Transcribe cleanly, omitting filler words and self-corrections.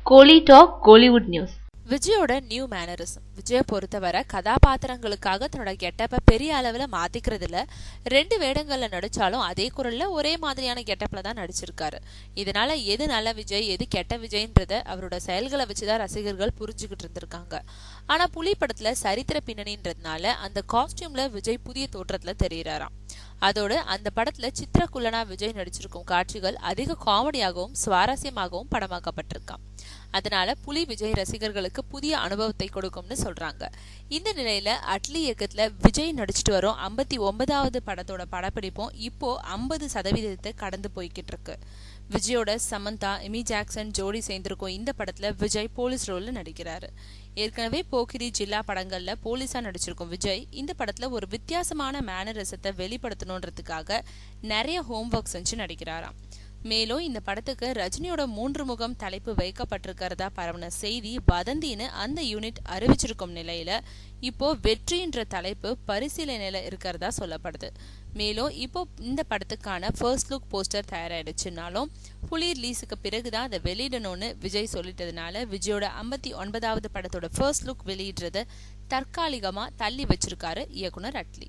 கோலி talk Kollywood news. விஜயோட new mannerism. Vijaya பொறுத்தவரை கதாபாத்திரங்களுக்காக தன்னோட கெட்டப்ப பெரிய அளவுல மாத்திக்கிறதுல 2 வேடங்கள்ல நடிச்சாலும் அதே குரல்ல ஒரே மாதிரியான கெட்டப்ல தான் நடிச்சிருக்காரு. இதனால எது நல்ல விஜய் எது கெட்ட விஜய்ன்றத அவரோட செயல்களை வச்சுதான் ரசிகர்கள் புரிஞ்சுக்கிட்டு இருந்திருக்காங்க. ஆனா புலி படத்துல சரித்திர பின்னணின்றதுனால அந்த காஸ்டியூம்ல விஜய் புதிய தோற்றத்துல தெரியறாராம். அதோடு அந்த படத்துல சித்திரகுள்ளனா விஜய் நடிச்சிருக்கும் காட்சிகள் அதிக காமெடியாகவும் சுவாரஸ்யமாகவும் படமாக்கப்பட்டிருக்காம். அதனால புலி விஜய் ரசிகர்களுக்கு புதிய அனுபவத்தை கொடுக்கும்னு சொல்றாங்க. இந்த நிலையில அட்லி இயக்கத்துல விஜய் நடிச்சிட்டு வரும் 59வது படத்தோட படப்பிடிப்பும் இப்போ 50% கடந்து போய்கிட்டு இருக்கு. விஜயோட சமந்தா, எமி ஜாக்சன் ஜோடி சேர்ந்திருக்கும் இந்த படத்துல விஜய் போலீஸ் ரோல்ல நடிக்கிறாரு. ஏற்கனவே போக்கிரி ஜில்லா படங்கள்ல போலீஸா நடிச்சிருக்கும் விஜய் இந்த படத்துல ஒரு வித்தியாசமான மேனரிசத்தை வெளிப்படுத்தணுன்றதுக்காக நிறைய ஹோம்ஒர்க் செஞ்சு நடிக்கிறாராம். மேலும் இந்த படத்துக்கு ரஜினியோட 3 முகம் தலைப்பு வைக்கப்பட்டிருக்கிறதா பரவன செய்தி வதந்தின்னு அந்த யூனிட் அறிவிச்சிருக்கும் நிலையில இப்போ வெற்றின்ற தலைப்பு பரிசீலனையில இருக்கிறதா சொல்லப்படுது. மேலும் இப்போ இந்த படத்துக்கான ஃபர்ஸ்ட் லுக் போஸ்டர் தயாராயிடுச்சுனாலும் புலி ரிலீஸுக்கு பிறகுதான் அதை வெளியிடணும்னு விஜய் சொல்லிட்டதுனால விஜயோட 59வது படத்தோட ஃபர்ஸ்ட் லுக் வெளியிடுறத தற்காலிகமா தள்ளி வச்சிருக்காரு இயக்குனர் அட்லி.